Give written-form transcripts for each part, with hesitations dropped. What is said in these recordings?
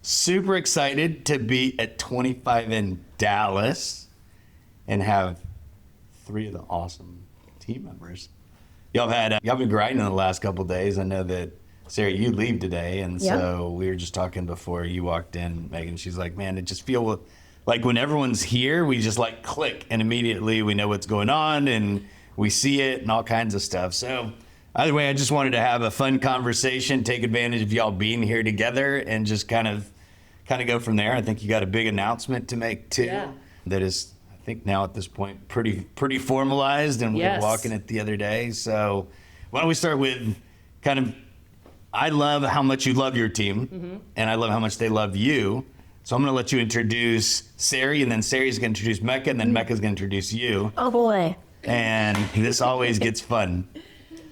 Super excited to be at 25 in Dallas and have 3 of the awesome team members. Y'all been grinding the last couple of days. I know that, Sarah, you leave today, and so we were just talking before you walked in, Meagan. She's like, man, it just feels like when everyone's here, we just like click, and immediately we know what's going on, and we see it and all kinds of stuff. So either way, I just wanted to have a fun conversation, take advantage of y'all being here together, and just kind of go from there. I think you got a big announcement to make too. Yeah. That is, I think now at this point, pretty formalized, and we were walking it the other day. So why don't we start with kind of, I love how much you love your team, and I love how much they love you. So I'm going to let you introduce Sari, and then Sari's going to introduce Mecca, and then Mecca's going to introduce you. Oh boy. And this always gets fun.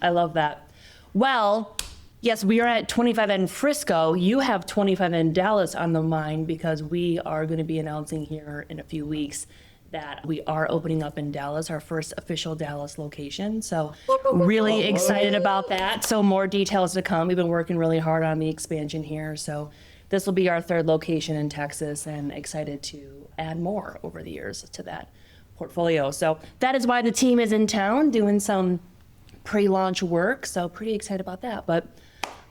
I love that. Well, yes, we are at 25 in Frisco. You have 25 in Dallas on the mind because we are going to be announcing here in a few weeks that we are opening up in Dallas, our first official Dallas location. So really excited about that. So more details to come. We've been working really hard on the expansion here. So this will be our 3rd location in Texas, and excited to add more over the years to that portfolio. So that is why the team is in town doing some pre-launch work. So pretty excited about that. But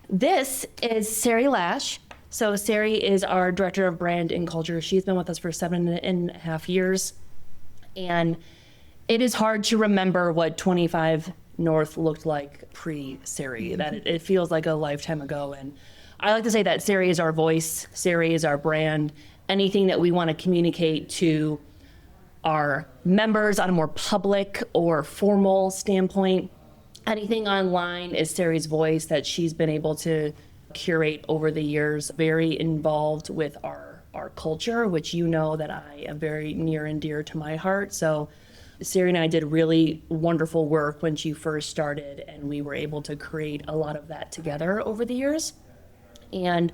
this is Sari Lash. So Sari is our Director of Brand and Culture. She's been with us for 7.5 years. And it is hard to remember what 25 North looked like pre-Sari. That it feels like a lifetime ago. And I like to say that Sari is our voice. Sari is our brand. Anything that we want to communicate to our members on a more public or formal standpoint, anything online is Sari's voice that she's been able to curate over the years. Very involved with our culture, which you know that I am very near and dear to my heart. So Sari and I did really wonderful work when she first started, and we were able to create a lot of that together over the years. And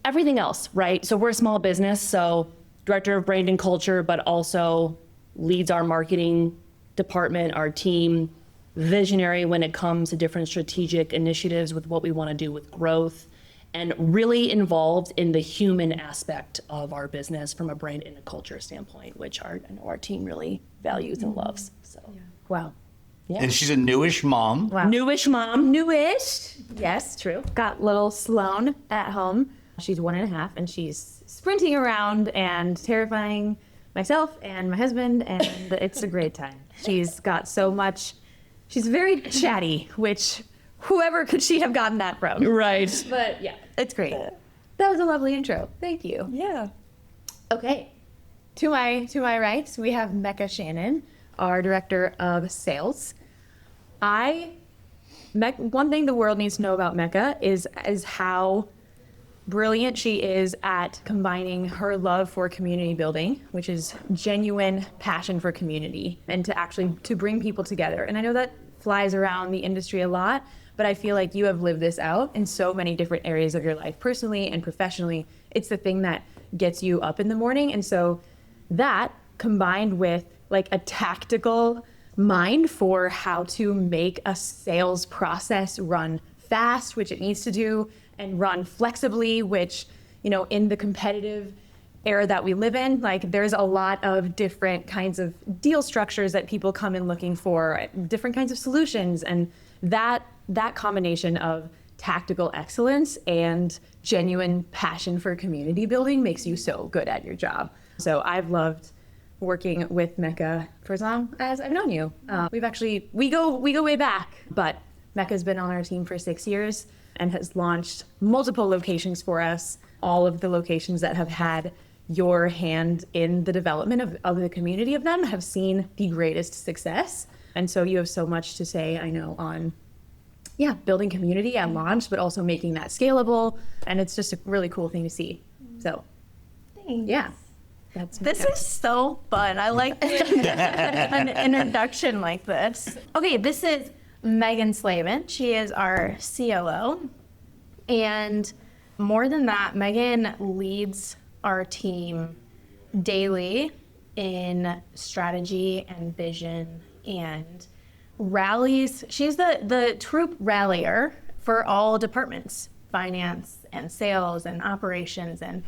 everything else, right? So we're a small business, so Director of Brand and Culture, but also leads our marketing department, our team, visionary when it comes to different strategic initiatives with what we want to do with growth, and really involved in the human aspect of our business from a brand and a culture standpoint, which I know our team really values and loves. So, Wow. yeah. And she's a newish mom. Wow. Newish mom. Newish. Yes, true. Got little Sloan at home. She's 1.5, and she's sprinting around and terrifying myself and my husband, and it's a great time. She's got so much. She's very chatty, which whoever could she have gotten that from? Right. But yeah, it's great. That was a lovely intro. Thank you. Yeah. Okay. To my right, we have Mecca Shannon, our Director of Sales. One thing the world needs to know about Mecca is to brilliant she is at combining her love for community building, which is genuine passion for community, and to bring people together. And I know that flies around the industry a lot, but I feel like you have lived this out in so many different areas of your life, personally and professionally. It's the thing that gets you up in the morning. And so that, combined with like a tactical mind for how to make a sales process run fast, which it needs to do, and run flexibly, which, in the competitive era that we live in, like there's a lot of different kinds of deal structures that people come in looking for, different kinds of solutions. And that combination of tactical excellence and genuine passion for community building makes you so good at your job. So I've loved working with Mecca for as long as I've known you. We go way back, but Mecca's been on our team for 6 years and has launched multiple locations for us. All of the locations that have had your hand in the development of the community of them have seen the greatest success. And so you have so much to say, I know, on building community at launch, but also making that scalable. And it's just a really cool thing to see. So, Thanks. yeah. This is so fun. I like an introduction like this. Okay, this is Meagan Slavin. She is our COO. And more than that, Meagan leads our team daily in strategy and vision and rallies. She's the troop rallier for all departments. finance and sales and operations and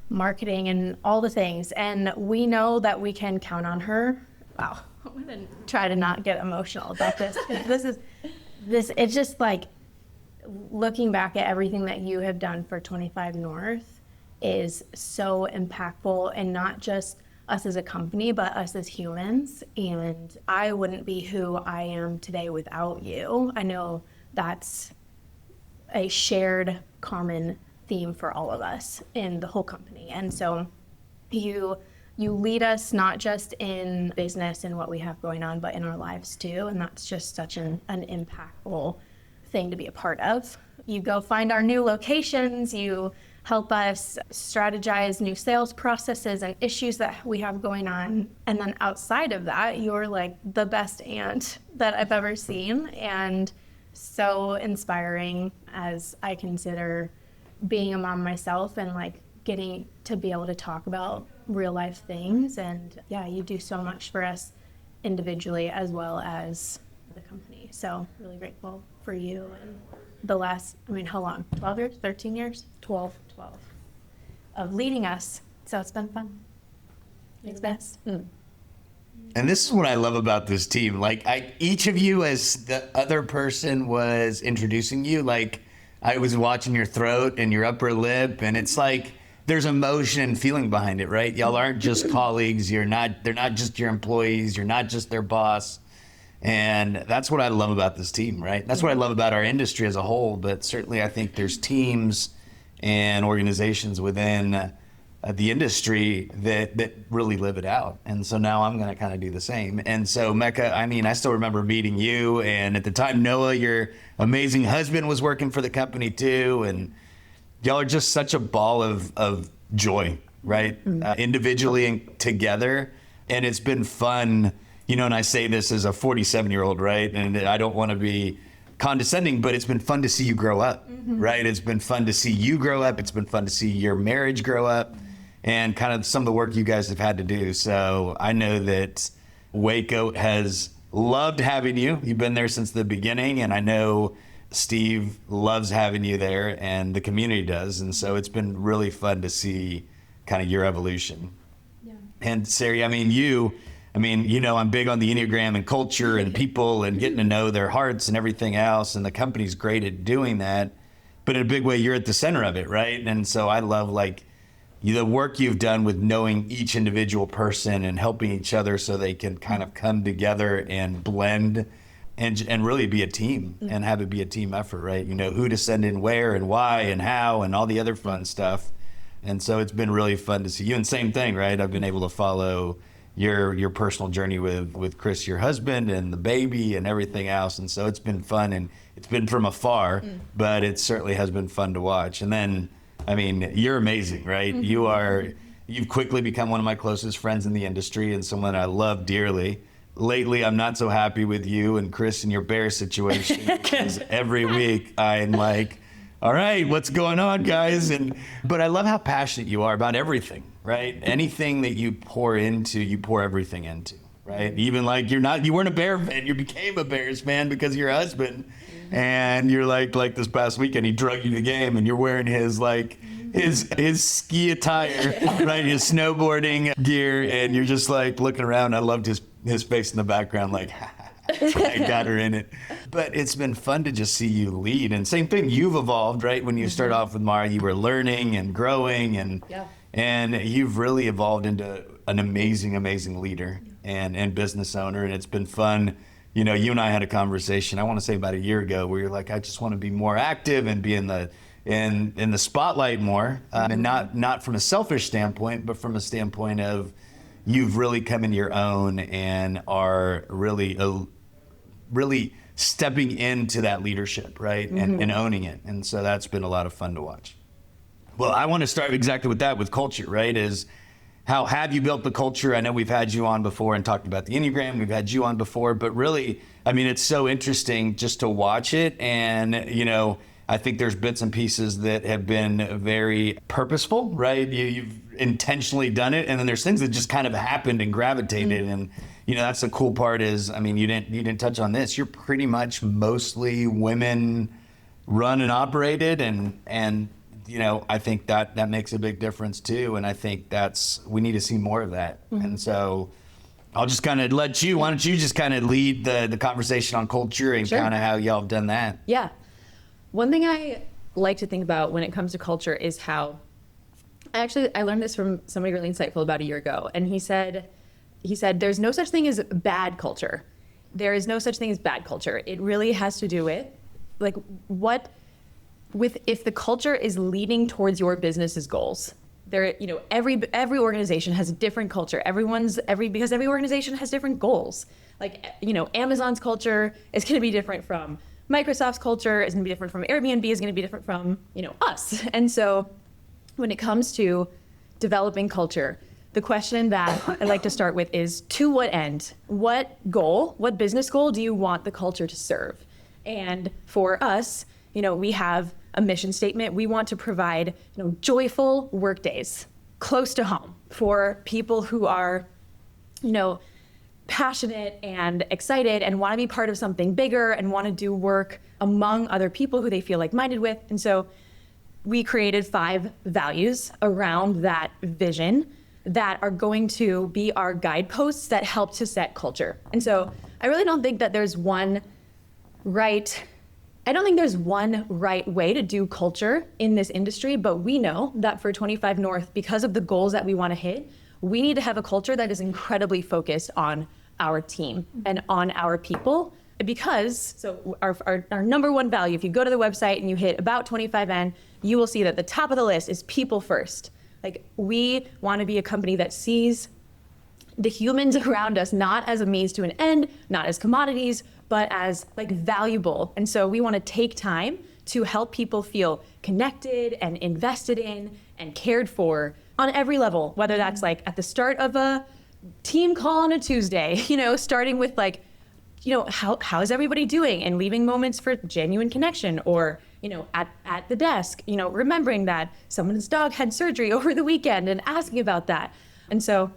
marketing and all the things. And we know that we can count on her. Wow, I'm gonna try to not get emotional about this. It's just like looking back at everything that you have done for 25 North is so impactful, and not just us as a company, but us as humans. And I wouldn't be who I am today without you. I know that's a shared common theme for all of us in the whole company. And so you lead us not just in business and what we have going on, but in our lives too. And that's just such an impactful thing to be a part of. You go find our new locations, you help us strategize new sales processes and issues that we have going on. And then outside of that, you're like the best aunt that I've ever seen, and so inspiring as I consider being a mom myself and like getting to be able to talk about real life things. And yeah, you do so much for us individually as well as the company. So really grateful for you and the last, how long? 12 years? 13 years? 12 of leading us. So it's been fun. It's best. And this is what I love about this team. Like, each of you, as the other person was introducing you, like, I was watching your throat and your upper lip, and it's like there's emotion and feeling behind it, right? Y'all aren't just colleagues. They're not just your employees. You're not just their boss. And that's what I love about this team, right? That's what I love about our industry as a whole. But certainly I think there's teams and organizations within the industry that really live it out. And so now I'm going to kind of do the same. And so Mecca, I still remember meeting you, and at the time Noah, your amazing husband, was working for the company too. And y'all are just such a ball of joy, right? Individually and together. And it's been fun, and I say this as a 47-year-old, right? And I don't want to be condescending, but it's been fun to see you grow up, right? It's been fun to see you grow up. It's been fun to see your marriage grow up, and kind of some of the work you guys have had to do. So I know that Waco has loved having you. You've been there since the beginning, and I know Steve loves having you there, and the community does. And so it's been really fun to see kind of your evolution. Yeah. And Sari, I'm big on the Enneagram and culture and people and getting to know their hearts and everything else. And the company's great at doing that. But in a big way, you're at the center of it, right? And so I love the work you've done with knowing each individual person and helping each other so they can kind of come together and blend and really be a team and have it be a team effort, right? Who to send in where and why and how and all the other fun stuff. And so it's been really fun to see you. And same thing, right? I've been able to follow your personal journey with Chris, your husband, and the baby and everything else. And so it's been fun, and it's been from afar, but it certainly has been fun to watch. And then, you're amazing, right? You've quickly become one of my closest friends in the industry and someone I love dearly. Lately, I'm not so happy with you and Chris and your bear situation, because every week I'm like, all right, what's going on, guys? But I love how passionate you are about everything, right? Anything that you pour into, you pour everything into, right? Even like you weren't a Bear fan, you became a Bears fan because of your husband. And you're like this past weekend, he drug you to the game, and you're wearing his ski attire, right? His snowboarding gear, and you're just like looking around. I loved his face in the background, like, I got her in it. But it's been fun to just see you lead. And same thing, you've evolved, right? When you started off with Mara, you were learning and growing, and you've really evolved into an amazing, amazing leader and business owner. And it's been fun. You and I had a conversation, I want to say about a year ago, where you're like, I just want to be more active and be in the spotlight more, and not from a selfish standpoint, but from a standpoint of you've really come into your own and are really stepping into that leadership, right? And owning it. And so that's been a lot of fun to watch. Well, I want to start exactly with that, with culture, right? Is how have you built the culture? I know we've had you on before and talked about the Enneagram. We've had you on before, but really, it's so interesting just to watch it. And, I think there's bits and pieces that have been very purposeful, right? You've intentionally done it. And then there's things that just kind of happened and gravitated. And, that's the cool part is, you didn't touch on this. You're pretty much mostly women run and operated, and you know, I think that makes a big difference too, and I think we need to see more of that. And so I'll just kind of why don't you just kind of lead the conversation on culture and kind of how y'all have done that. Yeah. One thing I like to think about when it comes to culture is how, I learned this from somebody really insightful about a year ago, and he said there's no such thing as bad culture. There is no such thing as bad culture. It really has to do with like if the culture is leading towards your business's goals. There, you know, every organization has a different culture. Because every organization has different goals. Like, you know, Amazon's culture is going to be different from Microsoft's culture, is going to be different from Airbnb, is going to be different from, you know, us. And so when it comes to developing culture, the question that I like to start with is, to what end? What business goal do you want the culture to serve? And for us, you know, we have a mission statement. We want to provide, you know, joyful work days close to home for people who are, you know, passionate and excited and want to be part of something bigger and want to do work among other people who they feel like-minded with. And so we created 5 values around that vision that are going to be our guideposts that help to set culture. And so I really don't think that there's one right way to do culture in this industry, but we know that for 25 North, because of the goals that we want to hit, we need to have a culture that is incredibly focused on our team and on our people. Because our number one value, if you go to the website and you hit about 25N, you will see that the top of the list is people first. Like, we want to be a company that sees the humans around us not as a means to an end, not as commodities, but as like valuable. And so we want to take time to help people feel connected and invested in and cared for on every level, whether that's like at the start of a team call on a Tuesday, you know, starting with like, you know, how is everybody doing, and leaving moments for genuine connection, or, you know, at the desk, you know, remembering that someone's dog had surgery over the weekend and asking about that. And so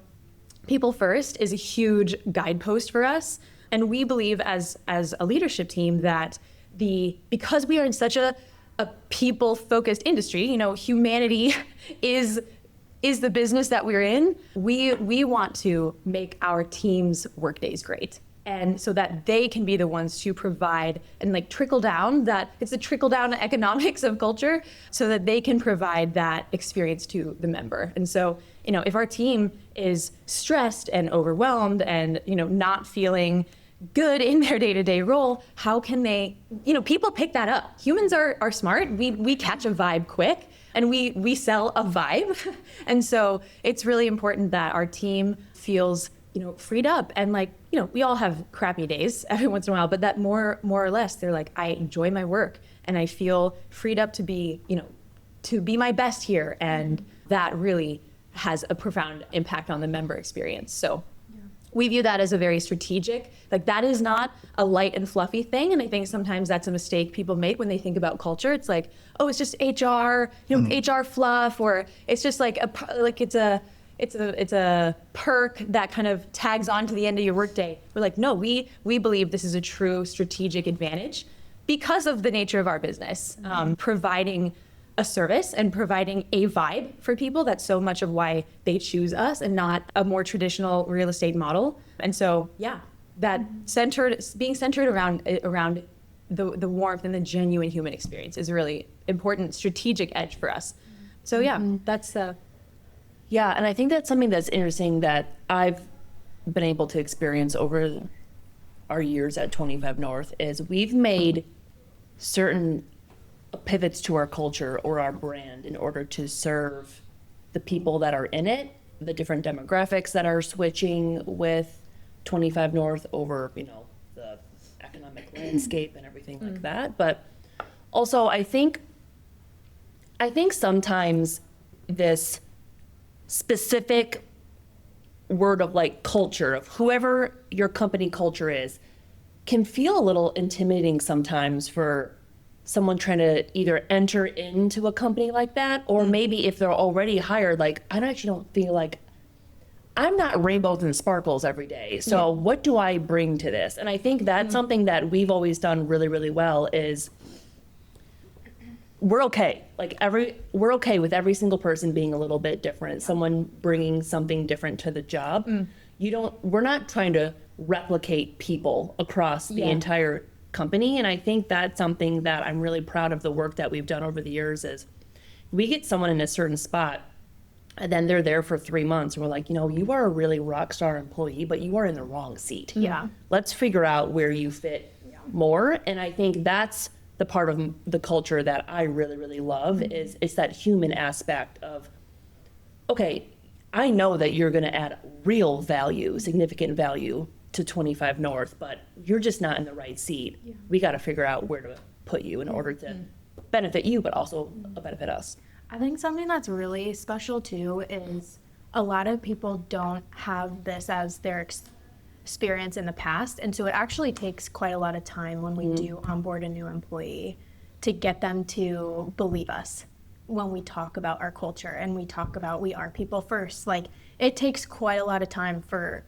people first is a huge guidepost for us. And we believe as a leadership team that because we are in such a people-focused industry, you know, humanity is the business that we're in. We want to make our team's workdays great. And so that they can be the ones to provide and like trickle down economics of culture, so that they can provide that experience to the member. And so, you know, if our team is stressed and overwhelmed and, you know, not feeling good in their day-to-day role, how can they, you know, people pick that up. Humans are smart. We catch a vibe quick, and we sell a vibe. And so it's really important that our team feels, you know, freed up. And like, you know, we all have crappy days every once in a while, but that more or less, they're like, I enjoy my work and I feel freed up to be, you know, to be my best here. And that really has a profound impact on the member experience. So we view that as a very strategic, like, that is not a light and fluffy thing. And I think sometimes that's a mistake people make when they think about culture. It's like, oh, it's just HR, you know, HR fluff, or it's just like it's a perk that kind of tags on to the end of your workday. We're like, no, we believe this is a true strategic advantage because of the nature of our business, providing a service and providing a vibe for people. That's so much of why they choose us and not a more traditional real estate model. And so, yeah, that being centered around the warmth and the genuine human experience is a really important strategic edge for us. So yeah, that's Yeah, and I think that's something that's interesting that I've been able to experience over our years at 25 North is we've made certain pivots to our culture or our brand in order to serve the people that are in it, the different demographics that are switching with 25 North over, you know, the economic landscape and everything like that. But also I think sometimes this specific word of like culture of whoever your company culture is can feel a little intimidating sometimes for someone trying to either enter into a company like that, or maybe if they're already hired, like, I actually don't feel like I'm not rainbows and sparkles every day. So what do I bring to this? And I think that's something that we've always done really, really well is we're okay. Like we're okay with every single person being a little bit different, someone bringing something different to the job. We're not trying to replicate people across the entire company. And I think that's something that I'm really proud of the work that we've done over the years is we get someone in a certain spot and then they're there for 3 months and we're like, you are a really rock star employee, but you are in the wrong seat. Yeah. Let's figure out where you fit more. And I think that's the part of the culture that I really, really love is it's that human aspect of, okay, I know that you're going to add real value, significant value to 25 North, but you're just not in the right seat. We got to figure out where to put you in order to benefit you, but also benefit us. I think something that's really special too is a lot of people don't have this as their experience in the past. And so it actually takes quite a lot of time when we do onboard a new employee to get them to believe us when we talk about our culture and we talk about we are people first. Like it takes quite a lot of time for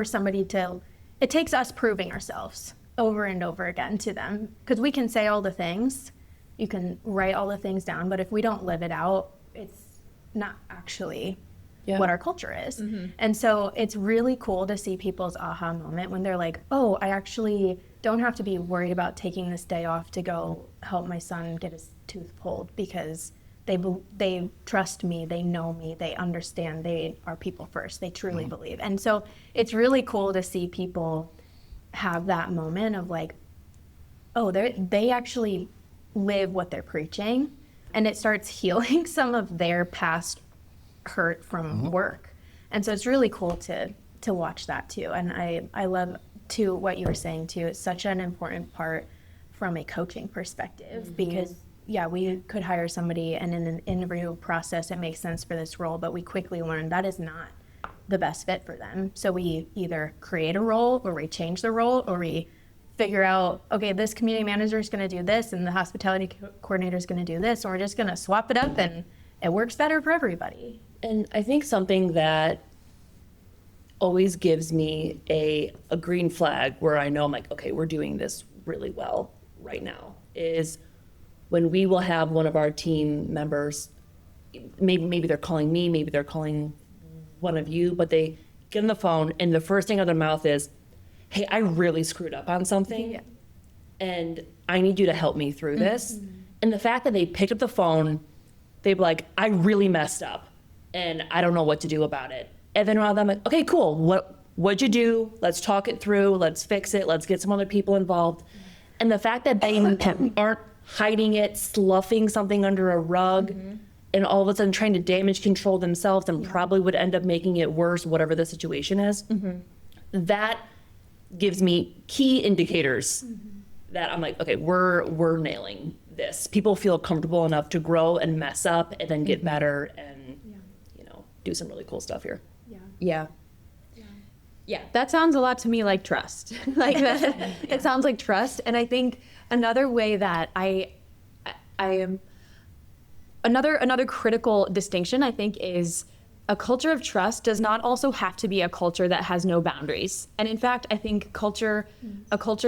somebody to, it takes us proving ourselves over and over again to them because we can say all the things, you can write all the things down, but if we don't live it out, it's not actually what our culture is. And so it's really cool to see people's aha moment when they're like, oh, I actually don't have to be worried about taking this day off to go help my son get his tooth pulled because they trust me, they know me, they understand, they are people first, they truly believe. And so it's really cool to see people have that moment of like, oh, they actually live what they're preaching, and it starts healing some of their past hurt from work. And so it's really cool to watch that too. And I love too what you were saying too. It's such an important part from a coaching perspective because we could hire somebody and in an interview process it makes sense for this role, but we quickly learn that is not the best fit for them. So we either create a role or we change the role or we figure out, okay, this community manager is going to do this and the hospitality coordinator is going to do this, or we're just going to swap it up and it works better for everybody. And I think something that always gives me a green flag where I know I'm like, okay, we're doing this really well right now is when we will have one of our team members, maybe they're calling me, maybe they're calling one of you, but they get on the phone and the first thing out of their mouth is, hey, I really screwed up on something and I need you to help me through this. And the fact that they picked up the phone, they'd be like, I really messed up and I don't know what to do about it. And then around them, like, okay, cool. What'd you do? Let's talk it through. Let's fix it. Let's get some other people involved. And the fact that they aren't hiding it, sloughing something under a rug, and all of a sudden trying to damage control themselves and probably would end up making it worse, whatever the situation is, that gives me key indicators that I'm like, okay, we're nailing this. People feel comfortable enough to grow and mess up and then get better and do some really cool stuff here. Yeah, that sounds a lot to me like trust. Like that, it sounds like trust. And I think another way that I am another critical distinction I think is a culture of trust does not also have to be a culture that has no boundaries. And in fact, I think a culture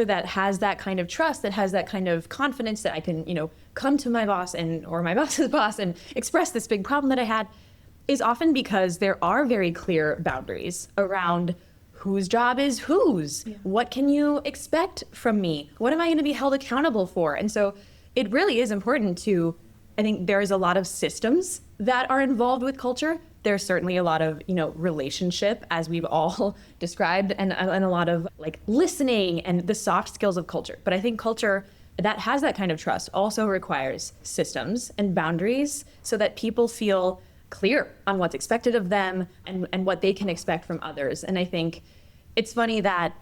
that has that kind of trust, that has that kind of confidence that I can, come to my boss or my boss's boss and express this big problem that I had is often because there are very clear boundaries around whose job is whose. What can you expect from me? What am I going to be held accountable for? And so it really is important I think there's a lot of systems that are involved with culture. There's certainly a lot of, relationship, as we've all described, and a lot of listening and the soft skills of culture. But I think culture that has that kind of trust also requires systems and boundaries so that people feel clear on what's expected of them and what they can expect from others. And I think it's funny that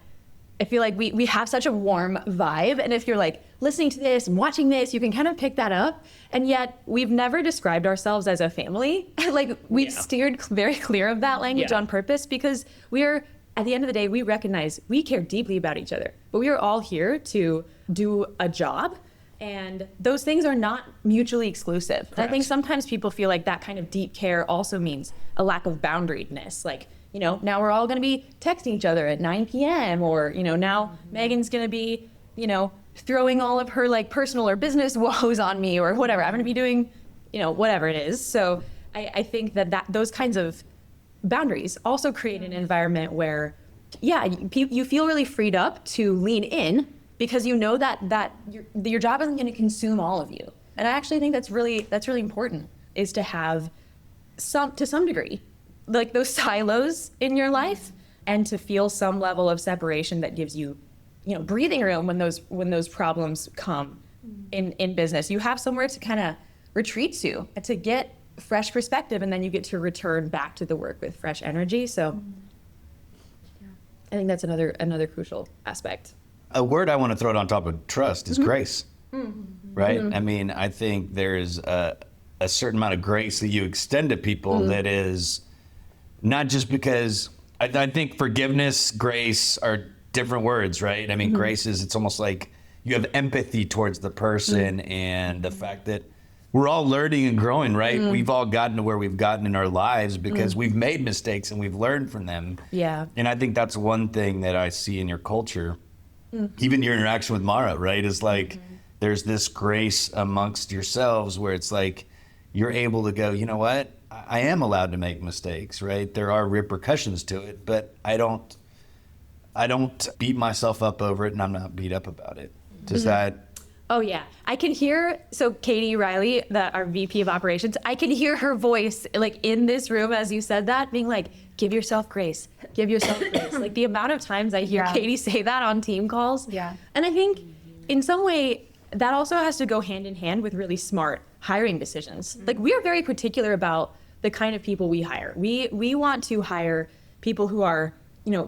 I feel like we have such a warm vibe. And if you're listening to this and watching this, you can kind of pick that up. And yet we've never described ourselves as a family. We've steered very clear of that language on purpose because at the end of the day, we recognize we care deeply about each other, but we are all here to do a job. And those things are not mutually exclusive. I think sometimes people feel like that kind of deep care also means a lack of boundariedness. Now we're all going to be texting each other at 9 p.m. or, now Megan's going to be, throwing all of her like personal or business woes on me or whatever. I'm going to be doing, whatever it is. So I think that those kinds of boundaries also create an environment where, you feel really freed up to lean in because you know that your job isn't going to consume all of you. And I actually think that's really important, is to have to some degree, like those silos in your life, and to feel some level of separation that gives you, breathing room when those problems come in business. You have somewhere to kind of retreat to get fresh perspective, and then you get to return back to the work with fresh energy. So I think that's another crucial aspect. A word I want to throw on top of trust is grace, right? I mean, I think there's a certain amount of grace that you extend to people that is not just because, I think forgiveness, grace are different words, right? I mean, grace is, it's almost like you have empathy towards the person and the fact that we're all learning and growing, right? We've all gotten to where we've gotten in our lives because we've made mistakes and we've learned from them. Yeah. And I think that's one thing that I see in your culture, even your interaction with Mara, right? Is like, there's this grace amongst yourselves where it's like, you're able to go, you know what? I am allowed to make mistakes, right? There are repercussions to it, but I don't beat myself up over it, and I'm not beat up about it. Does that? Oh yeah, I can hear, so Katie Riley, our VP of operations, I can hear her voice like in this room as you said that, being like, give yourself grace, give yourself grace. Like the amount of times I hear Katie say that on team calls. Yeah. And I think in some way that also has to go hand in hand with really smart hiring decisions. Like we are very particular about the kind of people we hire. We want to hire people who are,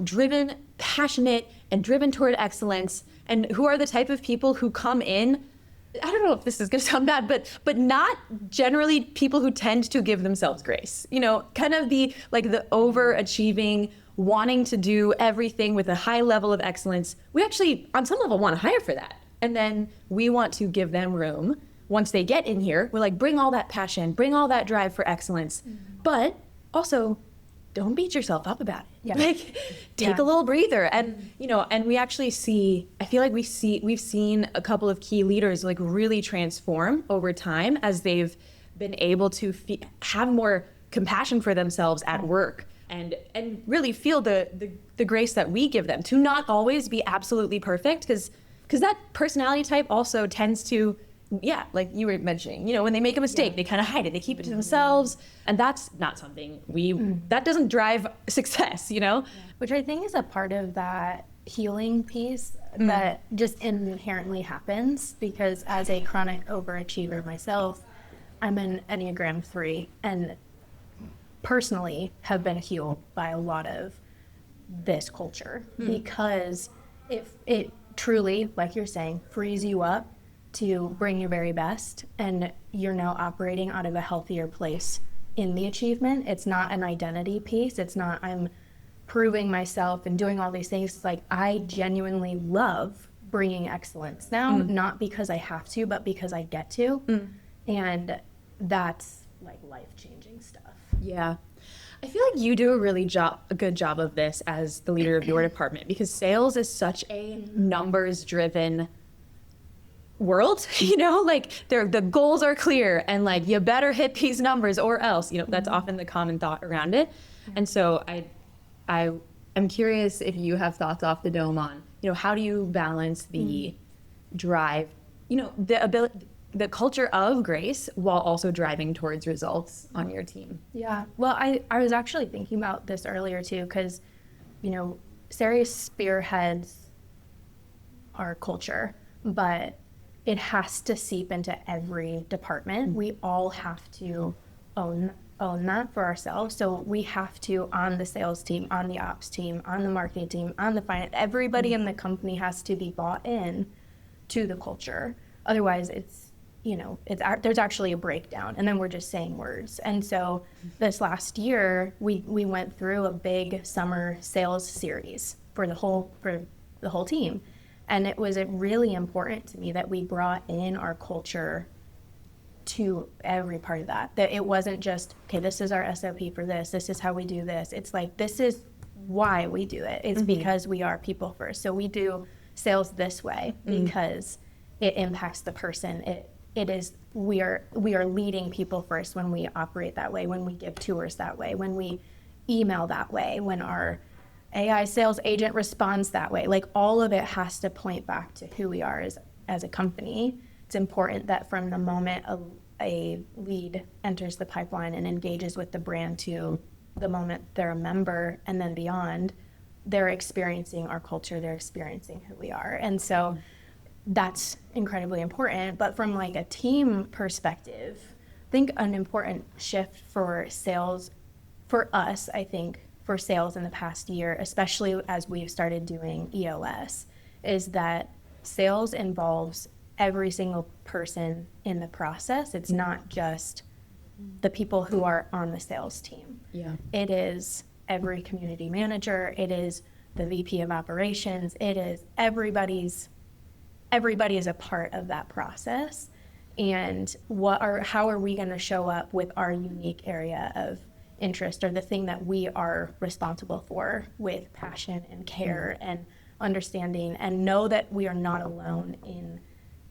driven, passionate, and driven toward excellence, and who are the type of people who come in, I don't know if this is going to sound bad, but not generally people who tend to give themselves grace. Kind of the overachieving, wanting to do everything with a high level of excellence. We actually, on some level, want to hire for that. And then we want to give them room. Once they get in here, we're like, bring all that passion, bring all that drive for excellence, but also don't beat yourself up about it. Yeah. Like, take a little breather. And, and we actually see, I feel like we've seen a couple of key leaders like really transform over time as they've been able to have more compassion for themselves at work and really feel the grace that we give them to not always be absolutely perfect, because that personality type also tends to, like you were mentioning, when they make a mistake, they kind of hide it, they keep it to themselves, and that's not something that doesn't drive success, Which I think is a part of that healing piece that just inherently happens, because as a chronic overachiever myself, I'm an Enneagram 3 and personally have been healed by a lot of this culture because it truly, like you're saying, frees you up to bring your very best, and you're now operating out of a healthier place in the achievement. It's not an identity piece. It's not I'm proving myself and doing all these things. It's like I genuinely love bringing excellence now, not because I have to, but because I get to. And that's like life-changing stuff. Yeah. I feel like you do a good job of this as the leader of your department, because sales is such a numbers-driven world, like the goals are clear and like you better hit these numbers or else, that's often the common thought around it. And so I'm curious if you have thoughts off the dome on, how do you balance the drive, the ability, the culture of grace while also driving towards results on your team? Yeah, well, I was actually thinking about this earlier too, because, Sari spearheads our culture, but it has to seep into every department. We all have to own that for ourselves. So we have to, on the sales team, on the ops team, on the marketing team, on the finance, everybody in the company has to be bought in to the culture. Otherwise, there's actually a breakdown, and then we're just saying words. And so this last year, we went through a big summer sales series for the whole team. And it was really important to me that we brought in our culture to every part of that. That it wasn't just, okay, this is our SOP for this is how we do this. It's like, this is why we do it. It's because we are people first. So we do sales this way because it impacts the person. It is, we are leading people first when we operate that way, when we give tours that way, when we email that way, when our AI sales agent responds that way. Like, all of it has to point back to who we are as a company. It's important that from the moment a lead enters the pipeline and engages with the brand to the moment they're a member and then beyond, they're experiencing our culture, they're experiencing who we are. And so that's incredibly important. But from like a team perspective, I think an important shift for sales, for us, I think, for sales in the past year, especially as we've started doing EOS, is that sales involves every single person in the process. It's not just the people who are on the sales team. Yeah. It is every community manager. It is the VP of operations. It is everybody is a part of that process. And how are we going to show up with our unique area of interest, or the thing that we are responsible for, with passion and care and understanding, and know that we are not alone in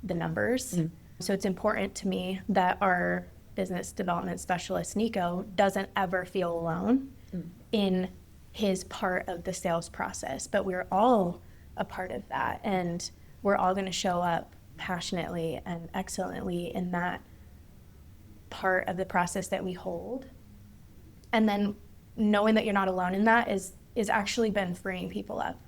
the numbers. So it's important to me that our business development specialist, Nico, doesn't ever feel alone in his part of the sales process, but we're all a part of that, and we're all going to show up passionately and excellently in that part of the process that we hold. And then knowing that you're not alone in that is actually been freeing people up.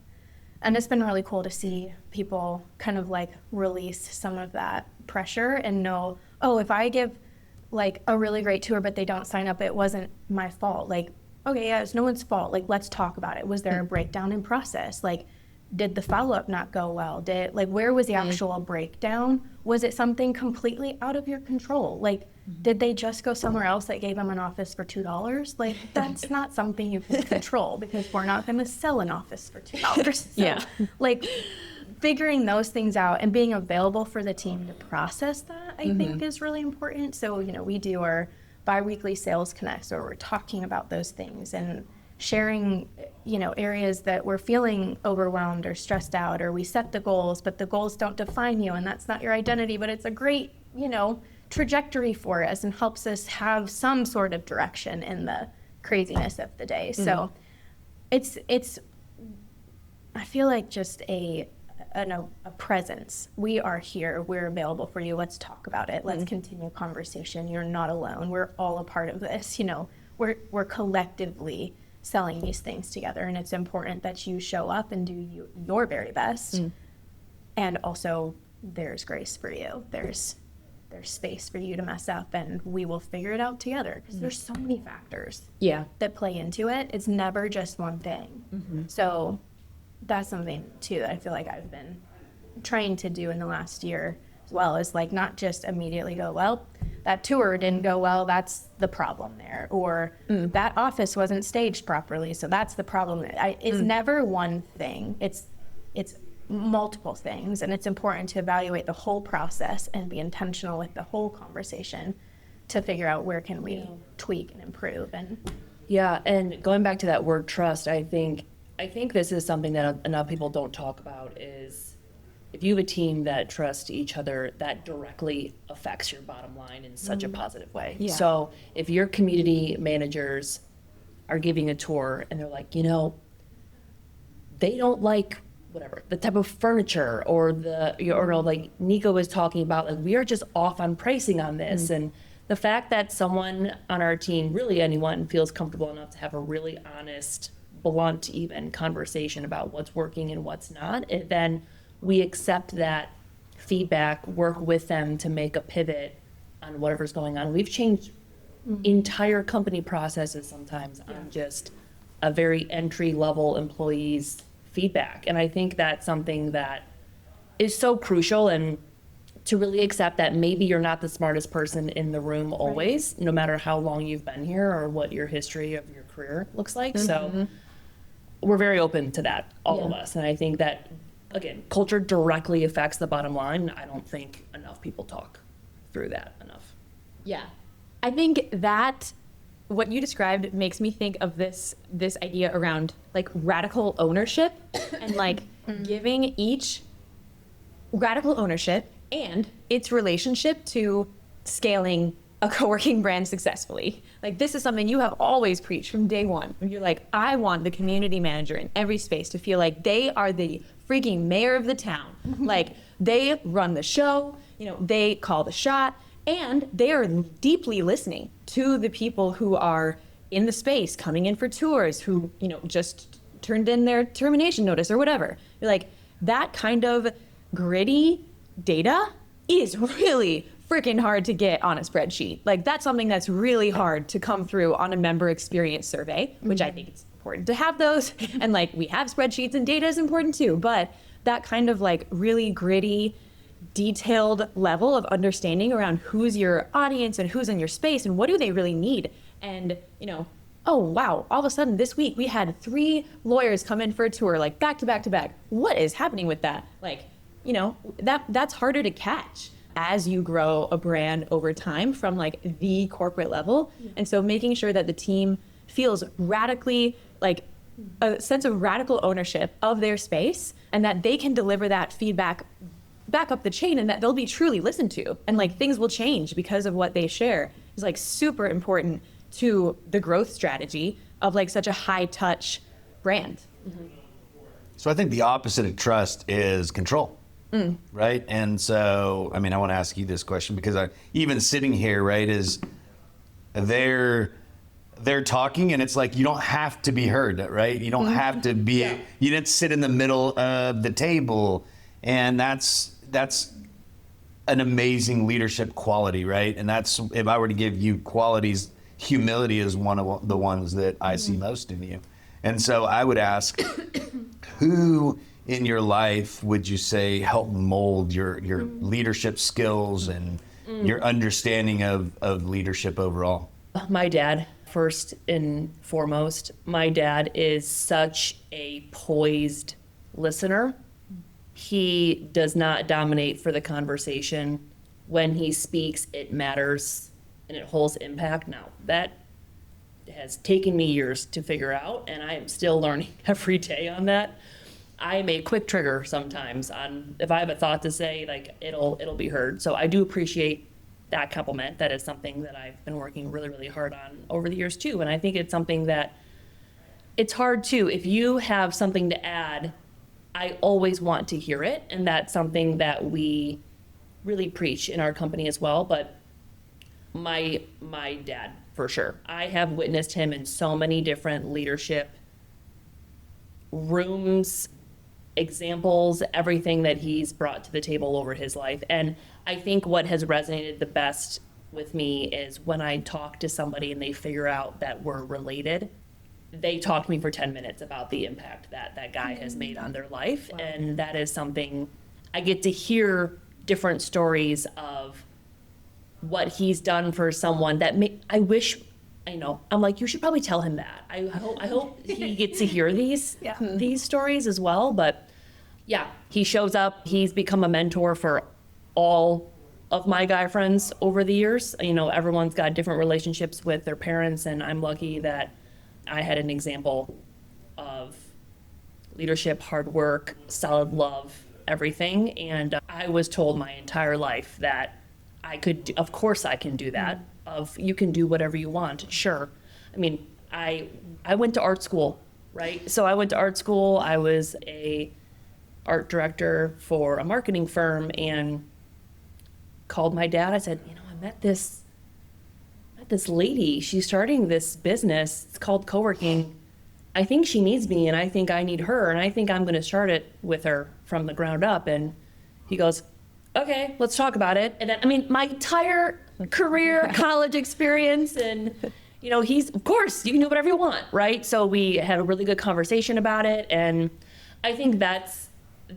And it's been really cool to see people kind of like release some of that pressure and know, oh, if I give like a really great tour but they don't sign up, it wasn't my fault. Like, okay, yeah, it's no one's fault. Like, let's talk about it. Was there a breakdown in process? Like, did the follow-up not go well? Where was the actual breakdown? Was it something completely out of your control? Like, did they just go somewhere else that gave them an office for $2? Like, that's not something you can control, because we're not going to sell an office for $2. So, Yeah. like, figuring those things out and being available for the team to process that, I think, is really important. So, we do our bi-weekly sales connects, where we're talking about those things and sharing, areas that we're feeling overwhelmed or stressed out, or we set the goals, but the goals don't define you, and that's not your identity, but it's a great, trajectory for us and helps us have some sort of direction in the craziness of the day. So it's I feel like just a presence. We are here. We're available for you. Let's talk about it. Let's continue conversation. You're not alone. We're all a part of this. We're collectively selling these things together, and it's important that you show up and do your very best. And also, there's grace for you. There's space for you to mess up, and we will figure it out together, because there's so many factors that play into it. It's never just one thing. So that's something too that I feel like I've been trying to do in the last year as well, is like not just immediately go, well, that tour didn't go well, that's the problem there, or that office wasn't staged properly, so that's the problem. It's never one thing. It's multiple things, and it's important to evaluate the whole process and be intentional with the whole conversation to figure out where can we tweak and improve. And and going back to that word trust, I think this is something that enough people don't talk about, is if you have a team that trusts each other, that directly affects your bottom line in such a positive way. So if your community managers are giving a tour and they're like, they don't like whatever, the type of furniture, or like Nico was talking about, like, we are just off on pricing on this. And the fact that someone on our team, really anyone, feels comfortable enough to have a really honest, blunt, even conversation about what's working and what's not, then we accept that feedback, work with them to make a pivot on whatever's going on. We've changed entire company processes sometimes on just a very entry-level employee's feedback. And I think that's something that is so crucial, and to really accept that maybe you're not the smartest person in the room always, no matter how long you've been here or what your history of your career looks like. So we're very open to that, all of us. And I think that, again, culture directly affects the bottom line. I don't think enough people talk through that enough. Yeah. I think that what you described makes me think of this idea around like radical ownership and like giving each radical ownership and its relationship to scaling a co-working brand successfully. Like, this is something you have always preached from day one. You're like, I want the community manager in every space to feel like they are the freaking mayor of the town. Like, they run the show, they call the shot, and they are deeply listening to the people who are in the space, coming in for tours, who, just turned in their termination notice or whatever. You're like, that kind of gritty data is really freaking hard to get on a spreadsheet. Like, that's something that's really hard to come through on a member experience survey, which I think it's important to have those. And like, we have spreadsheets and data is important too, but that kind of like really gritty, detailed level of understanding around who's your audience and who's in your space and what do they really need. And, oh, wow, all of a sudden this week we had 3 lawyers come in for a tour, like back to back to back. What is happening with that? Like, that's harder to catch as you grow a brand over time from like the corporate level. And so making sure that the team feels radically, like a sense of radical ownership of their space, and that they can deliver that feedback back up the chain, and that they'll be truly listened to, and like things will change because of what they share, is like super important to the growth strategy of like such a high touch brand. So I think the opposite of trust is control. Right. And so, I want to ask you this question because even sitting here, right, is they're talking and it's like, you don't have to be heard, right? You don't have to be, you didn't sit in the middle of the table. And that's an amazing leadership quality, right? And that's, if I were to give you qualities, humility is one of the ones that I see most in you. And so I would ask, who in your life would you say helped mold your leadership skills and your understanding of leadership overall? My dad, first and foremost. My dad is such a poised listener. He does not dominate for the conversation. When he speaks, it matters and it holds impact. Now, that has taken me years to figure out, and I am still learning every day on that. I am a quick trigger sometimes on if I have a thought to say, like it'll be heard. So I do appreciate that compliment. That is something that I've been working really, really hard on over the years too. And I think it's something that it's hard too. If you have something to add, I always want to hear it. And that's something that we really preach in our company as well. But my dad, for sure. I have witnessed him in so many different leadership rooms, examples, everything that he's brought to the table over his life. And I think what has resonated the best with me is when I talk to somebody and they figure out that we're related, they talk to me for 10 minutes about the impact that guy has made on their life. Wow. And that is something, I get to hear different stories of what he's done for someone that I'm like, you should probably tell him that. I hope he gets to hear these stories as well. But yeah, he shows up. He's become a mentor for all of my guy friends over the years. Everyone's got different relationships with their parents, and I'm lucky that I had an example of leadership, hard work, solid love, everything. And I was told my entire life that of course I can do that. You can do whatever you want. Sure. I went to art school, right? So I went to art school. I was a art director for a marketing firm and called my dad. I said, I met this lady. She's starting this business. It's called Coworking. I think she needs me and I think I need her. And I think I'm going to start it with her from the ground up. And he goes, okay, let's talk about it. And then, my entire career, college experience, and, he's, of course, you can do whatever you want, right? So we had a really good conversation about it. And I think that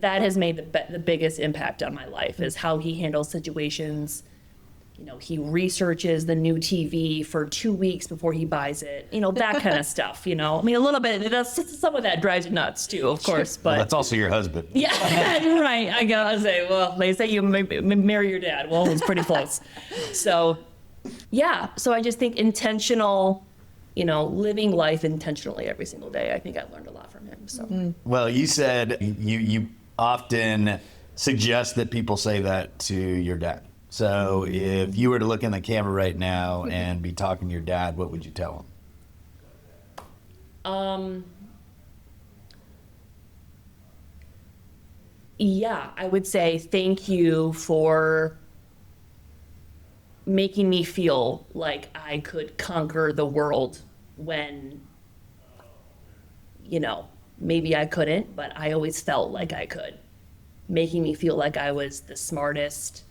has made the biggest impact on my life is how he handles situations. He researches the new TV for 2 weeks before he buys it, that kind of stuff, a little bit, some of that drives you nuts too, of course, but. Well, that's also your husband. Yeah, right. I gotta say, well, they say you marry your dad. Well, it's pretty close. So, yeah. So I just think intentional living life intentionally every single day. I think I learned a lot from him. So, Well, you said you often suggest that people say that to your dad. So if you were to look in the camera right now and be talking to your dad, what would you tell him? Yeah, I would say thank you for making me feel like I could conquer the world when, maybe I couldn't, but I always felt like I could. Making me feel like I was the smartest,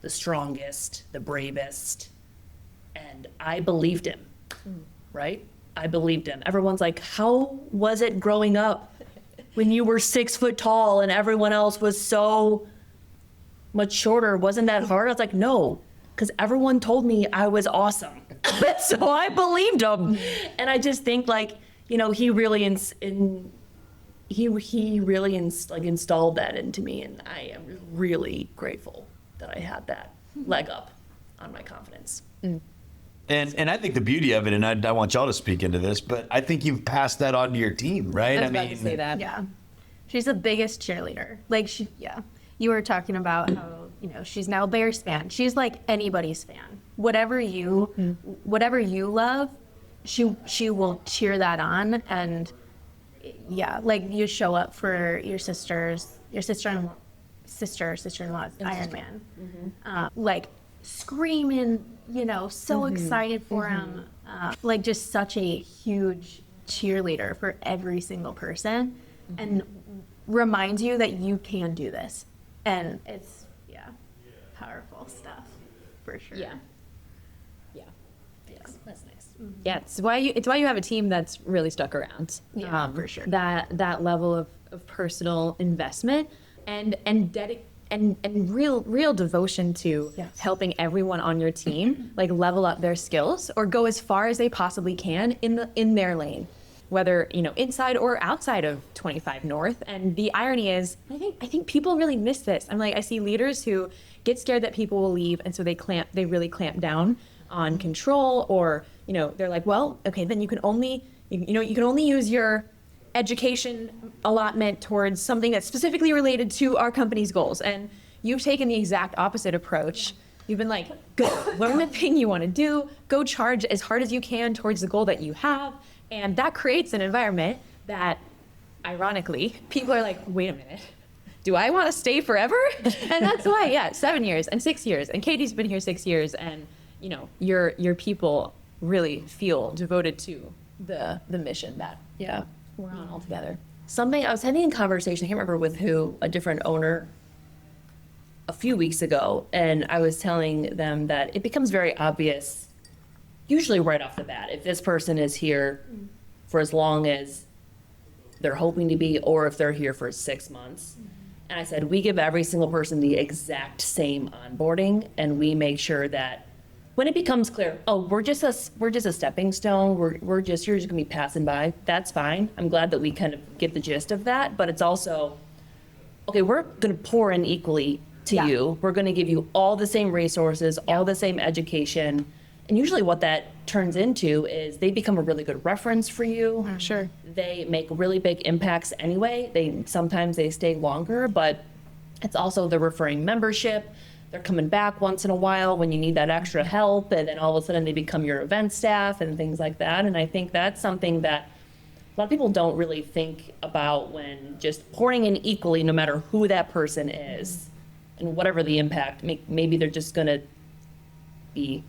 the strongest, the bravest. And I believed him, right? I believed him. Everyone's like, how was it growing up when you were 6 foot tall and everyone else was so much shorter? Wasn't that hard? I was like, no, because everyone told me I was awesome. So I believed him. And I just think he really installed that into me. And I am really grateful that I had that leg up on my confidence. And I think the beauty of it, and I want y'all to speak into this, but I think you've passed that on to your team, right? I was about to say that. Yeah. She's the biggest cheerleader. You were talking about how, she's now Bears fan. She's like anybody's fan. Whatever you love, she will cheer that on. And yeah, you show up for your sister-in-law's Iron Man. Screaming, so excited for him. Just such a huge cheerleader for every single person, and reminds you that you can do this. And it's, powerful stuff, for sure. Yeah. That's nice. Yeah, it's why you have a team that's really stuck around. Yeah, for sure. That level of personal investment and real devotion to helping everyone on your team level up their skills or go as far as they possibly can in their lane, whether inside or outside of 25 North. And the irony is, I think people really miss this. I see leaders who get scared that people will leave, and so they really clamp down on control, or they're like, well, okay, then you can only use your education allotment towards something that's specifically related to our company's goals. And you've taken the exact opposite approach. You've been like, go, learn the thing you want to do, go charge as hard as you can towards the goal that you have. And that creates an environment that, ironically, people are like, wait a minute, do I want to stay forever? And that's why, 7 years and 6 years. And Katie's been here 6 years, and your people really feel devoted to the mission that we're on all together. Something I was having a conversation, I can't remember with who, a different owner a few weeks ago, and I was telling them that it becomes very obvious, usually right off the bat, if this person is here for as long as they're hoping to be, or if they're here for 6 months. And I said, we give every single person the exact same onboarding, and we make sure that when it becomes clear, oh, we're just a stepping stone, you're just gonna be passing by, that's fine. I'm glad that we kind of get the gist of that, but it's also, okay, we're gonna pour in equally to you. We're gonna give you all the same resources, all the same education. And usually what that turns into is they become a really good reference for you. Sure. They make really big impacts anyway. Sometimes they stay longer, but it's also the referring membership. They're coming back once in a while when you need that extra help, and then all of a sudden they become your event staff and things like that. And I think that's something that a lot of people don't really think about when just pouring in equally, no matter who that person is and whatever the impact. Maybe they're just gonna be,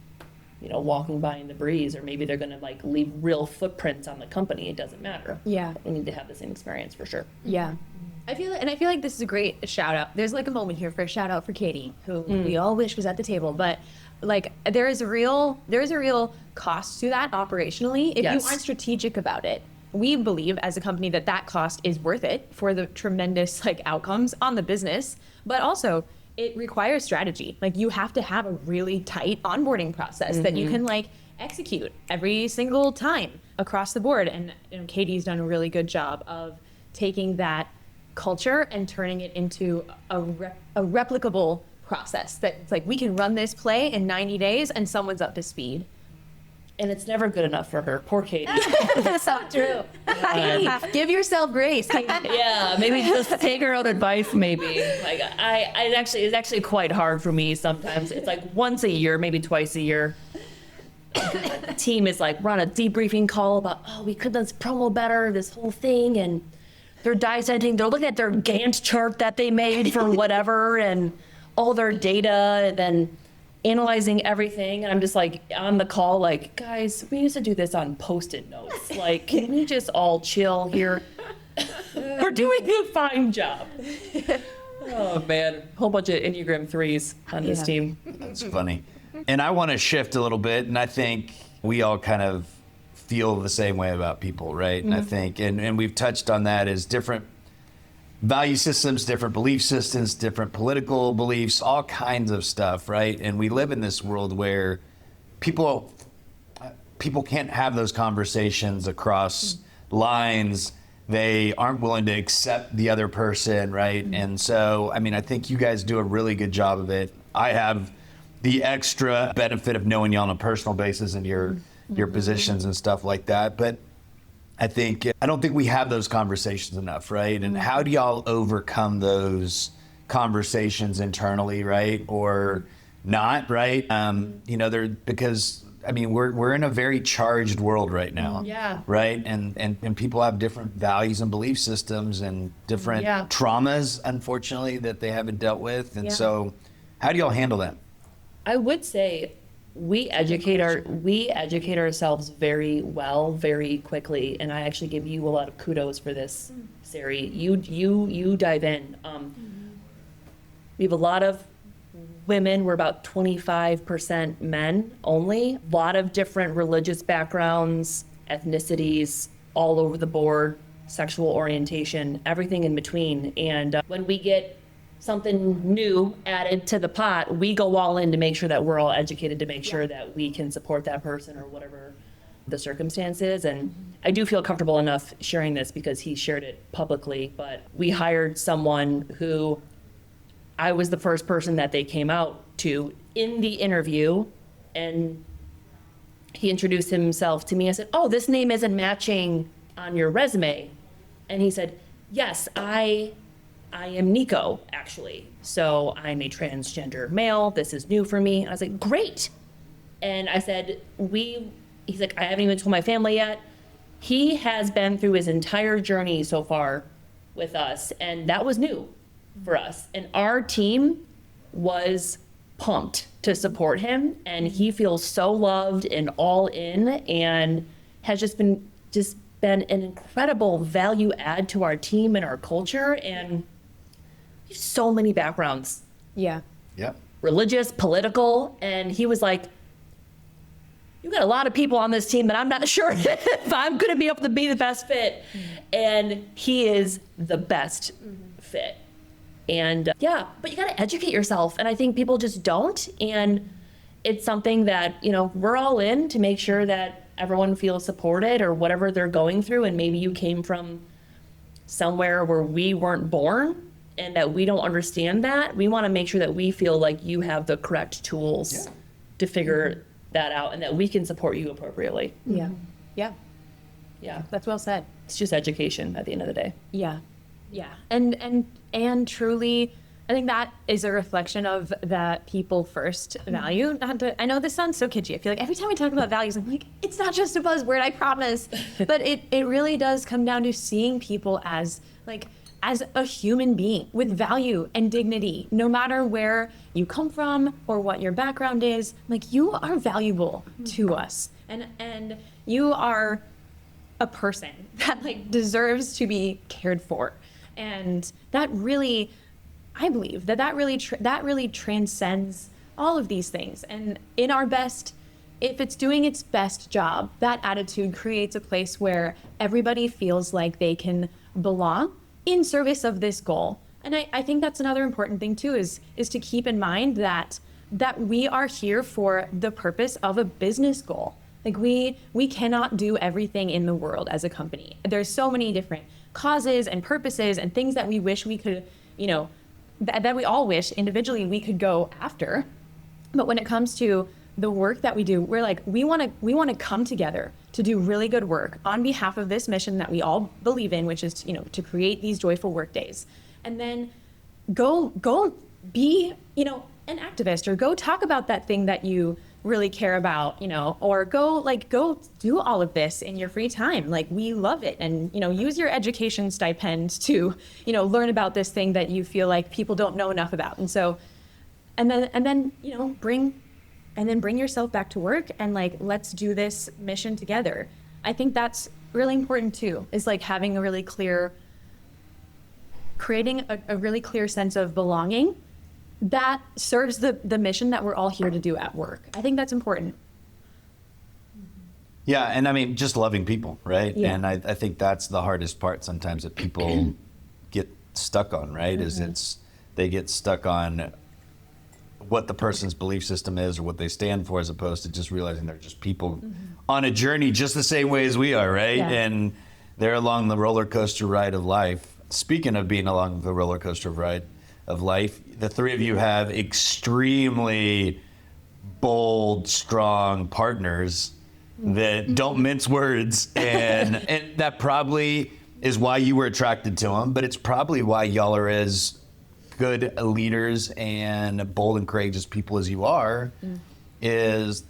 walking by in the breeze, or maybe they're gonna leave real footprints on the company. It doesn't matter. Yeah. They need to have the same experience for sure. Yeah. I feel like this is a great shout out. There's a moment here for a shout out for Katie, who we all wish was at the table, but there is a real cost to that operationally if you aren't strategic about it. We believe as a company that cost is worth it for the tremendous outcomes on the business, but also it requires strategy. You have to have a really tight onboarding process that you can execute every single time across the board. And Katie's done a really good job of taking that culture and turning it into a replicable process that it's we can run this play in 90 days and someone's up to speed. And it's never good enough for her. Poor Katie. That's so true. Give yourself grace. Yeah, maybe just take her own advice. Maybe like it's actually quite hard for me sometimes. It's like once a year, maybe twice a year. The team is like, we're on a debriefing call about, we could this promo better, this whole thing, and they're dissecting. They're looking at their Gantt chart that they made for whatever, and all their data, and then analyzing everything. And I'm just like on the call, like, guys, we used to do this on Post-it notes. Like, can we just all chill here? We're doing a fine job. Oh man, whole bunch of Enneagram 3s on this team. That's funny. And I want to shift a little bit, and I think we all kind of feel the same way about people, right? And I think, and we've touched on that as different value systems, different belief systems, different political beliefs, all kinds of stuff, right? And we live in this world where people can't have those conversations across lines. They aren't willing to accept the other person, right? And so, I mean, I think you guys do a really good job of it. I have the extra benefit of knowing you on a personal basis and your positions and stuff like that. But I don't think we have those conversations enough, right? And how do y'all overcome those conversations internally, right? Or not, right? Because I mean, we're in a very charged world right now. Yeah. Right? And people have different values and belief systems and different traumas, unfortunately, that they haven't dealt with. And so how do y'all handle that? I would say we educate ourselves very well, very quickly, and I actually give you a lot of kudos for this, Sari. You dive in. We have a lot of women. We're about 25% men only. A lot of different religious backgrounds, ethnicities, all over the board, sexual orientation, everything in between. And when we get something new added to the pot, we go all in to make sure that we're all educated, to make sure that we can support that person or whatever the circumstance is. And I do feel comfortable enough sharing this because he shared it publicly, but we hired someone who I was the first person that they came out to in the interview, and he introduced himself to me. I said, "Oh, this name isn't matching on your resume." And he said, "Yes, I am Nico, actually. So I'm a transgender male. This is new for me." And I was like, "Great." And I said, he's like, "I haven't even told my family yet." He has been through his entire journey so far with us, and that was new for us. And our team was pumped to support him, and he feels so loved and all in, and has just been an incredible value add to our team and our culture. And so many backgrounds. Yeah. Yep. Religious, political. And he was like, "You got a lot of people on this team that I'm not sure if I'm going to be able to be the best fit." And he is the best fit. And but you got to educate yourself. And I think people just don't. And it's something that, we're all in to make sure that everyone feels supported or whatever they're going through. And maybe you came from somewhere where we weren't born, and that we don't understand that. We want to make sure that we feel like you have the correct tools to figure that out, and that we can support you appropriately. Yeah. Yeah. Yeah. That's well said. It's just education at the end of the day. Yeah. Yeah. And truly, I think that is a reflection of that people first value. I know this sounds so kitschy. I feel like every time we talk about values, I'm like, it's not just a buzzword, I promise. But it really does come down to seeing people as a human being with value and dignity, no matter where you come from or what your background is. Like, you are valuable to us, and you are a person that deserves to be cared for. And that really, I believe that really transcends all of these things. And in our best, if it's doing its best job, that attitude creates a place where everybody feels like they can belong in service of this goal. And I think that's another important thing too, is to keep in mind that we are here for the purpose of a business goal. Like, we cannot do everything in the world as a company. There's so many different causes and purposes and things that we wish we could, that we all wish individually we could go after. But when it comes to the work that we do, we're like, we want to come together to do really good work on behalf of this mission that we all believe in, which is, to create these joyful work days. And then go be, an activist, or go talk about that thing that you really care about, or go do all of this in your free time. Like, we love it. And, use your education stipend to, learn about this thing that you feel like people don't know enough about. And so, and then, bring yourself back to work and let's do this mission together. I think that's really important too, is having a really clear, creating a really clear sense of belonging that serves the mission that we're all here to do at work. I think that's important. Yeah, and I mean, just loving people, right? Yeah. And I think that's the hardest part sometimes that people get stuck on, right? Is they get stuck on what the person's belief system is or what they stand for, as opposed to just realizing they're just people on a journey just the same way as we are, right? Yeah. And they're along the roller coaster ride of life. Speaking of being along the roller coaster ride of life, the three of you have extremely bold, strong partners that don't mince words, and that probably is why you were attracted to them, but it's probably why y'all are as good leaders and bold and courageous people as you are, is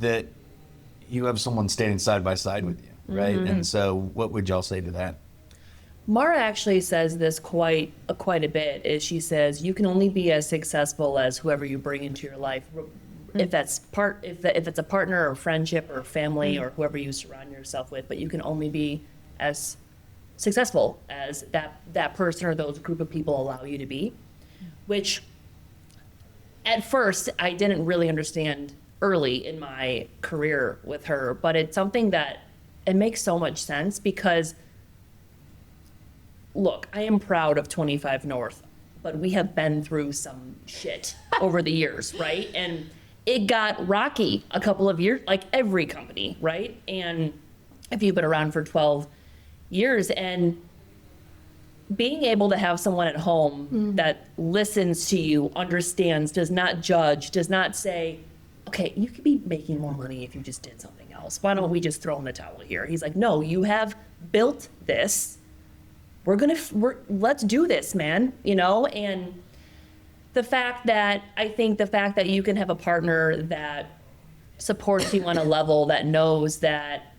that you have someone standing side by side with you, right? And so what would y'all say to that? Mara actually says this quite a bit. Is she says you can only be as successful as whoever you bring into your life, if it's a partner or friendship or family or whoever you surround yourself with. But you can only be as successful as that person or those group of people allow you to be. Which, at first, I didn't really understand early in my career with her, but it's something that it makes so much sense because. Look, I am proud of 25 North, but we have been through some shit over the years, right? And it got rocky a couple of years, like every company, right? And if you've been around for 12 years, and being able to have someone at home that listens to you, understands, does not judge, does not say, okay, you could be making more money if you just did something else. Why don't we just throw in the towel here? He's like, no, you have built this. Let's do this, man, and I think the fact that you can have a partner that supports you on a level that knows that,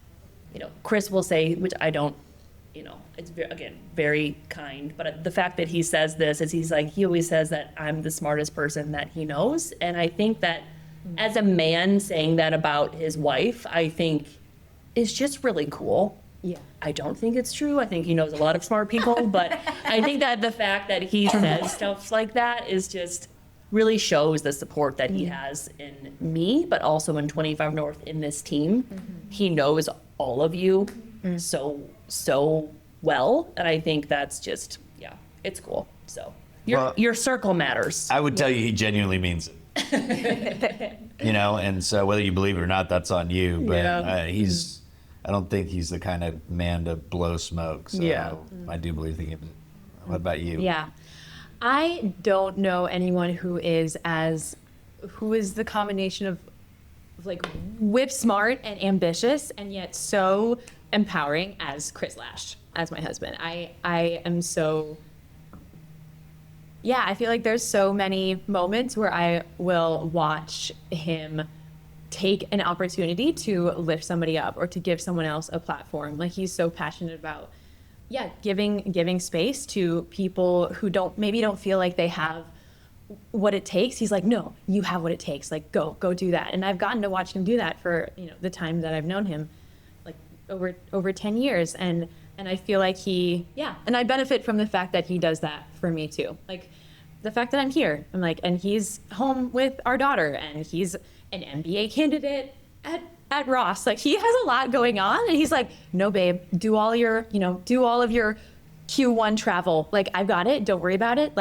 Chris will say, which I don't, it's very kind, but the fact that he says this is he always says that I'm the smartest person that he knows. And I think that as a man saying that about his wife, I think is just really cool. Yeah. I don't think it's true. I think he knows a lot of smart people, but I think that the fact that he says stuff like that is just really shows the support that he has in me, but also in 25 North in this team. He knows all of you so well, and I think that's just, it's cool. So your circle matters. I would tell you he genuinely means it. And so whether you believe it or not, that's on you, but I don't think he's the kind of man to blow smoke. So I do believe he can. What about you? Yeah. I don't know anyone who is the combination of whip smart and ambitious and yet so empowering as Chris Lash, as my husband. I am so, I feel like there's so many moments where I will watch him take an opportunity to lift somebody up or to give someone else a platform. He's so passionate about, giving space to people who maybe don't feel like they have what it takes. He's like, no, you have what it takes. Go do that. And I've gotten to watch him do that for, the time that I've known him, over 10 years. And I feel like and I benefit from the fact that he does that for me too. The fact that I'm here, and he's home with our daughter, and he's an MBA candidate at Ross. He has a lot going on, and he's like, no, babe, do all of your Q1 travel. I've got it. Don't worry about it.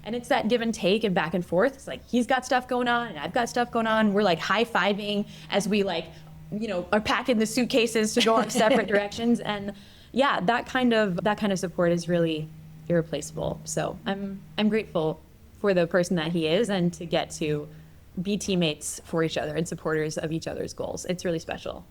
And it's that give and take and back and forth. It's he's got stuff going on and I've got stuff going on. We're high-fiving as we are packing the suitcases to go in separate directions. And that kind of support is really irreplaceable. So I'm grateful for the person that he is, and to get to be teammates for each other and supporters of each other's goals. It's really special.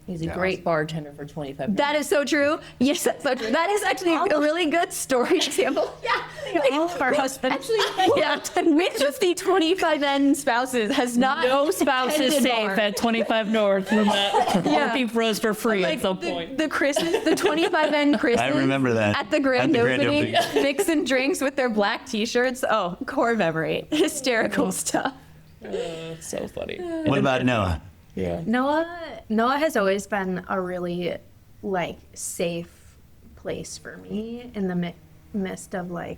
He's a great bartender for 25 minutes. That is so true. Yes, that's so true. That is actually a really good story example. Yeah. All of our husbands. Actually, yeah. Which of the 25N spouses has not? No spouse is attended safe bar? at 25 North from that working for us for free at some point. The Chris's, the 25N Chris's. I remember that. At the grand At the grand opening, opening. mixing drinks with their black T-shirts. Oh, core memory. Hysterical stuff. So funny. What about Noah? Yeah. Noah has always been a really like safe place for me in the midst of like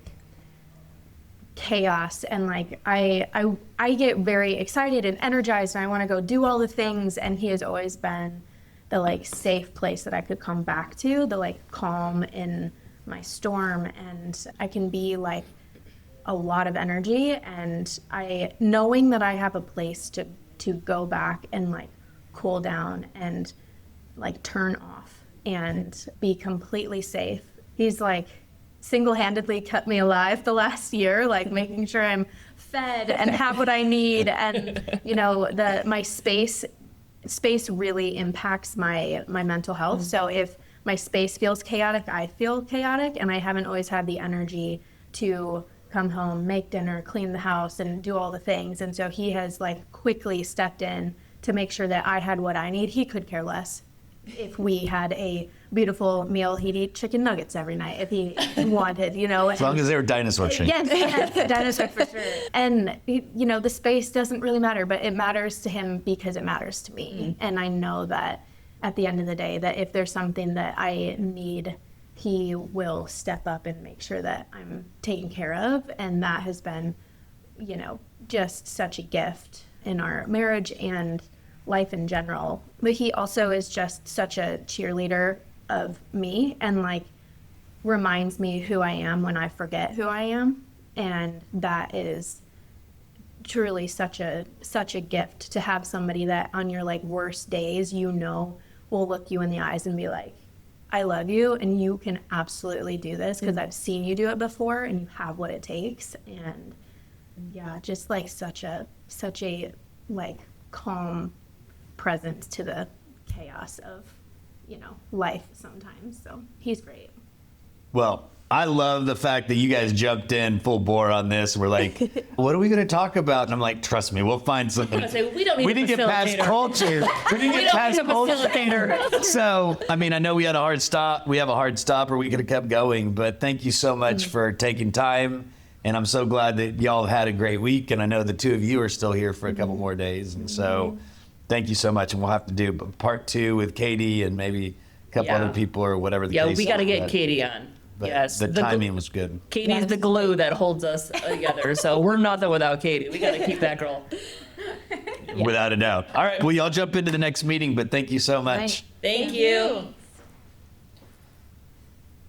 chaos, and like I get very excited and energized and I want to go do all the things, and he has always been the like safe place that I could come back to, the like calm in my storm, and I can be like a lot of energy, and I knowing that I have a place to go back and like cool down and like turn off and be completely safe. He's like single-handedly kept me alive the last year, like making sure I'm fed and have what I need, and you know my space really impacts my mental health. So if my space feels chaotic, I feel chaotic, and I haven't always had the energy to come home, make dinner, clean the house, and do all the things. And so he has like quickly stepped in to make sure that I had what I need. He could care less. If we had a beautiful meal, he'd eat chicken nuggets every night if he wanted, you know. As long as they were dinosaur shaped. Yes, dinosaur for sure. And, you know, the space doesn't really matter, but it matters to him because it matters to me. And I know that at the end of the day, that if there's something that I need, he will step up and make sure that I'm taken care of. And that has been, you know, just such a gift in our marriage and life in general. But he also is just such a cheerleader of me and like reminds me who I am when I forget who I am. And that is truly such a gift to have somebody that on your like worst days, you know, will look you in the eyes and be like, I love you and you can absolutely do this because I've seen you do it before and you have what it takes. And yeah, just like such a like calm presence to the chaos of, you know, life sometimes. So he's great. Well, I love the fact that you guys jumped in full bore on this. We're like, what are we going to talk about? And I'm like, trust me, we'll find something. We don't need a didn't get past facilitator. culture. We didn't We get don't past need a culture. facilitator. So, I mean, I know we had a hard stop. We have a hard stop, or we could have kept going. But thank you so much for taking time. And I'm so glad that y'all had a great week. And I know the two of you are still here for a couple more days. And so thank you so much. And we'll have to do part 2 with Katie and maybe a couple Yeah. other people or whatever the Yeah, case we got to is. get But- Katie on. but Yes. the timing was good. Katie's the glue that holds us together. So we're nothing without Katie. We got to keep that girl. Without a doubt. All right. Well, y'all jump into the next meeting, but thank you so much. Thank you.